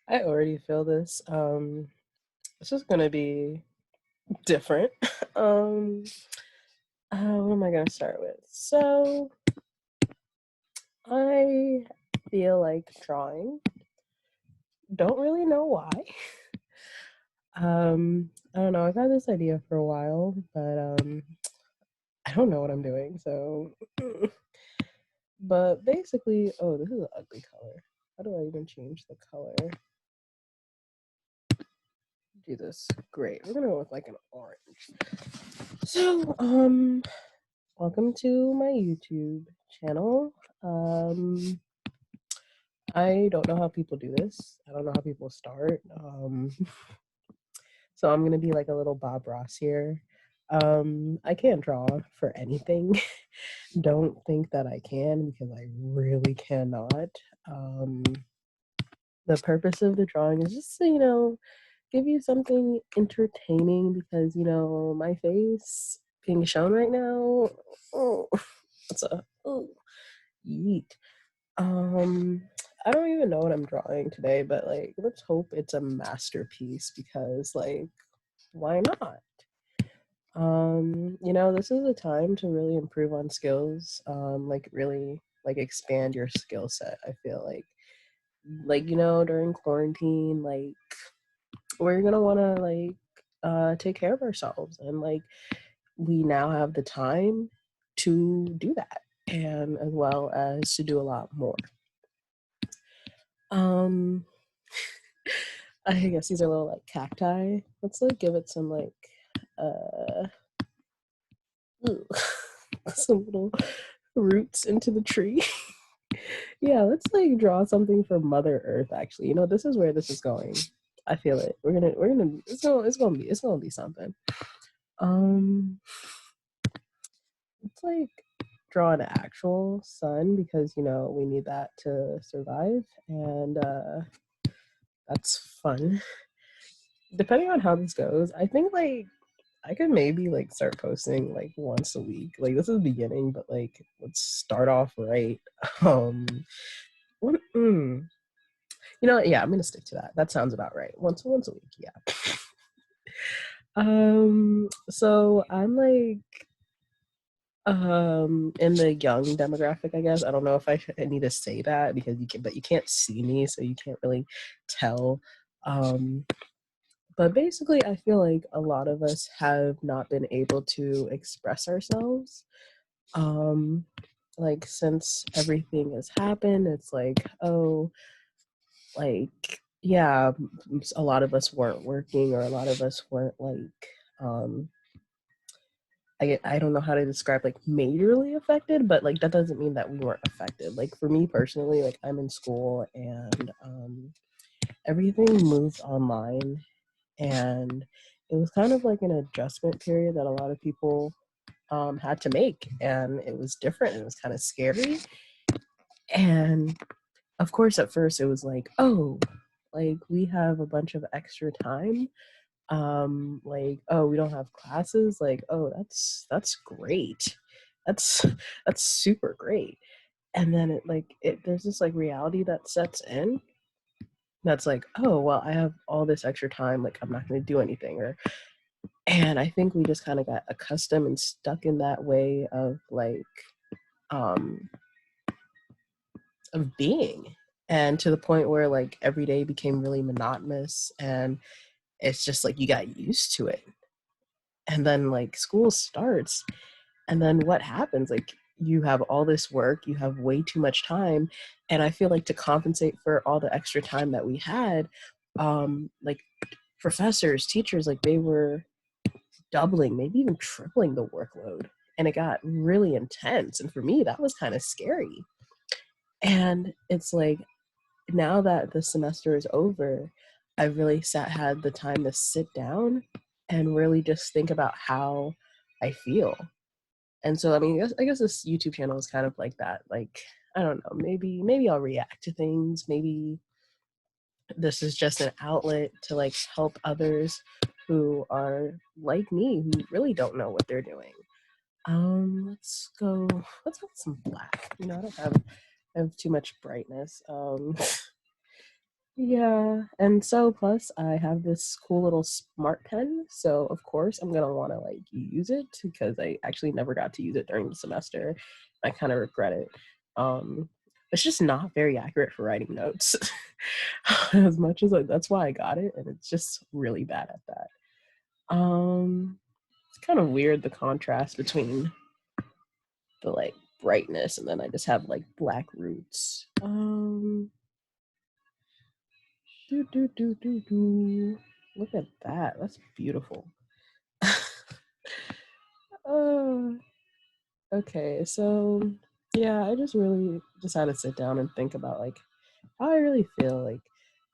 I already feel this. It's just gonna be different. um, what am I gonna start with? So I feel like drawing. Don't really know why. I don't know. I've had this idea for a while, but I don't know what I'm doing. So, but basically, oh, this is an ugly color. How do I even change the color? Do this. Great. We're gonna go with like an orange. So, welcome to my YouTube channel. Um, I don't know how people do this. I don't know how people start. So I'm gonna be like a little Bob Ross here. I can't draw for anything. Don't think that I can because I really cannot. Um, the purpose of the drawing is just to, give you something entertaining because, my face being shown right now. Oh, what's a oh, yeet. Um, I don't even know what I'm drawing today, but like, let's hope it's a masterpiece because, like, why not? This is a time to really improve on skills, like really like expand your skill set. I feel like during quarantine, like we're gonna want to like take care of ourselves, and like we now have the time to do that, and as well as to do a lot more. Um, I guess these are little like cacti. Let's like give it some like uh ooh, some little roots into the tree. Yeah, let's like draw something for Mother Earth actually. This is where this is going. I feel it. We're gonna it's gonna be something. Um let's like draw an actual sun because we need that to survive, and that's fun. Depending on how this goes, I think like I could maybe like start posting like once a week. Like this is the beginning, but like let's start off right. Um, what, yeah, I'm gonna stick to that. That sounds about right. Once a week, yeah. So I'm like in the young demographic, I guess. I don't know if I need to say that because but you can't see me, so you can't really tell. Um, But basically, I feel like a lot of us have not been able to express ourselves. Um, like since everything has happened, it's like, oh, like yeah, a lot of us weren't working, or a lot of us weren't like, um, I don't know how to describe like majorly affected, but like that doesn't mean that we weren't affected. Like for me personally, like I'm in school, and everything moved online, and it was kind of like an adjustment period that a lot of people had to make, and it was different, and it was kind of scary. And of course at first it was like, oh, like we have a bunch of extra time, like, oh, we don't have classes, like, oh, that's great, that's that's super great. And then there's this like reality that sets in, that's like, oh well, I have all this extra time, like I'm not going to do anything, or and I think we just kind of got accustomed and stuck in that way of like um of being, and to the point where like every day became really monotonous, and it's just like you got used to it. And then like school starts, and then what happens, like you have all this work, you have way too much time, and I feel like to compensate for all the extra time that we had, like professors, teachers, like they were doubling, maybe even tripling the workload. And it got really intense. And for me, that was kind of scary. And it's like now that the semester is over, I really had the time to sit down and really just think about how I feel. And so, I mean, I guess this YouTube channel is kind of like that. Like, I don't know, maybe I'll react to things. Maybe this is just an outlet to like help others who are like me, who really don't know what they're doing. Let's go. Let's go with some black. I don't have too much brightness. Yeah, and so plus I have this cool little smart pen, so of course I'm gonna want to like use it because I actually never got to use it during the semester. I kind of regret it. Um, it's just not very accurate for writing notes, as much as like that's why I got it, and it's just really bad at that. It's kind of weird the contrast between the like brightness and then I just have like black roots. Do do do do do. Look at that. That's beautiful. uh, okay, so yeah, I just really just had to sit down and think about like how I really feel like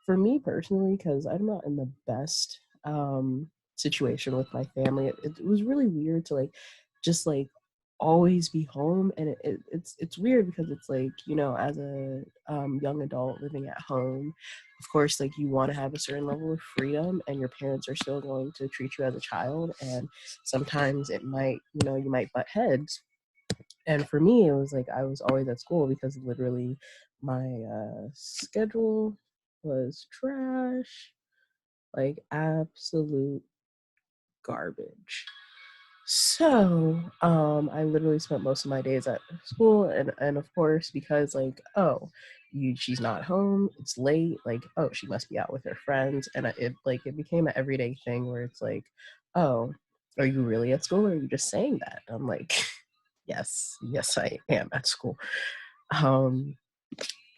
for me personally, because I'm not in the best situation with my family. It was really weird to like just like always be home, and it's weird because it's like as a young adult living at home, of course like you want to have a certain level of freedom, and your parents are still going to treat you as a child, and sometimes it might you might butt heads. And for me it was like I was always at school because literally my schedule was trash, like absolute garbage. So I literally spent most of my days at school, and of course because like she's not home, it's late, like she must be out with her friends, and it became an everyday thing where it's like, oh, are you really at school or are you just saying that? I'm like, yes, I am at school. Um,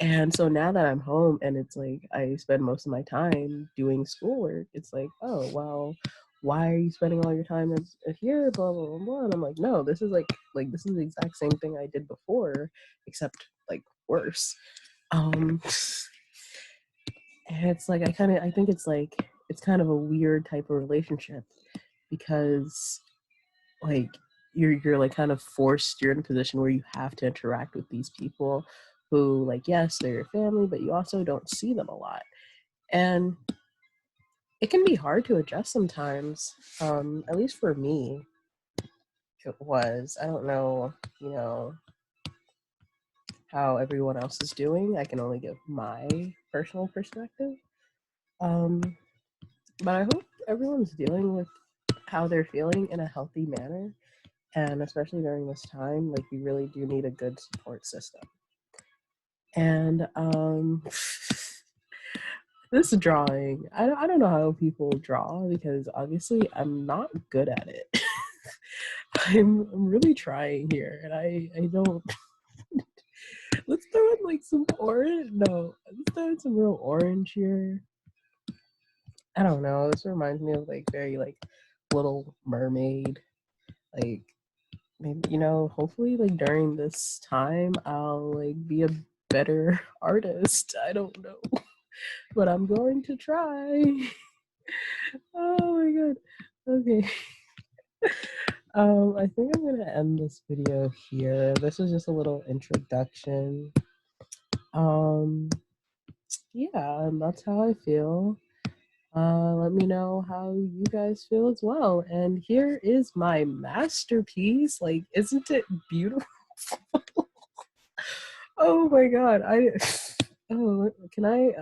and so now that I'm home and it's like I spend most of my time doing schoolwork, it's like, oh, well, why are you spending all your time here? Blah, blah, blah, blah. And I'm like, no, this is like this is the exact same thing I did before, except like worse. Um, and it's like I think it's like it's kind of a weird type of relationship because like you're like kind of forced, you're in a position where you have to interact with these people who like yes they're your family but you also don't see them a lot, and it can be hard to adjust sometimes. At least for me it was. I don't know you know how everyone else is doing. I can only give my personal perspective. um but I hope everyone's dealing with how they're feeling in a healthy manner, and especially during this time like you really do need a good support system. And this drawing, I don't know how people draw because obviously I'm not good at it. I'm really trying here, and I don't. Let's throw in like some orange. No, let's throw in some real orange here. I don't know. This reminds me of like very like Little Mermaid. Like maybe hopefully like during this time I'll like be a better artist. I don't know, but I'm going to try. Oh my god. Okay. I think I'm gonna end this video here. This is just a little introduction. Um, yeah, and that's how I feel. Let me know how you guys feel as well. And here is my masterpiece. Like, isn't it beautiful? Oh my god. Oh, can I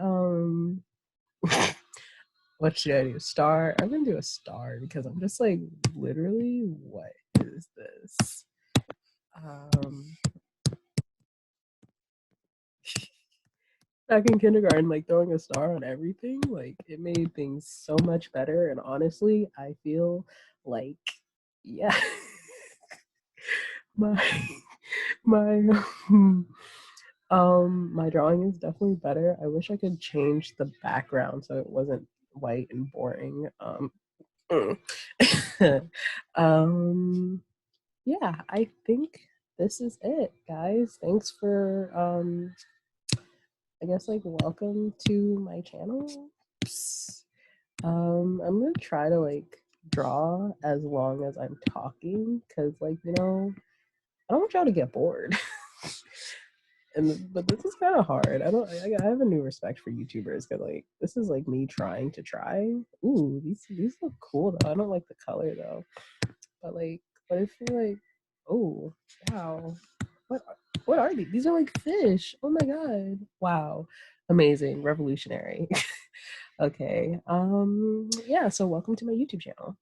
what should I do? Star? I'm gonna do a star because I'm just like literally what is this? Um Back in kindergarten, like throwing a star on everything, like it made things so much better. And honestly, I feel like, yeah, my my my drawing is definitely better. I wish I could change the background so it wasn't white and boring. Um, yeah, I think this is it, guys. Thanks for I guess like welcome to my channel. I'm gonna try to like draw as long as I'm talking because like I don't want y'all to get bored. And but this is kind of hard. I have a new respect for YouTubers because like this is like me trying to try. Ooh, these look cool though. I don't like the color though, but like but I feel like oh wow, what what are these? These are like fish. Oh my god, wow. Amazing, revolutionary. Okay. Yeah, so welcome to my YouTube channel.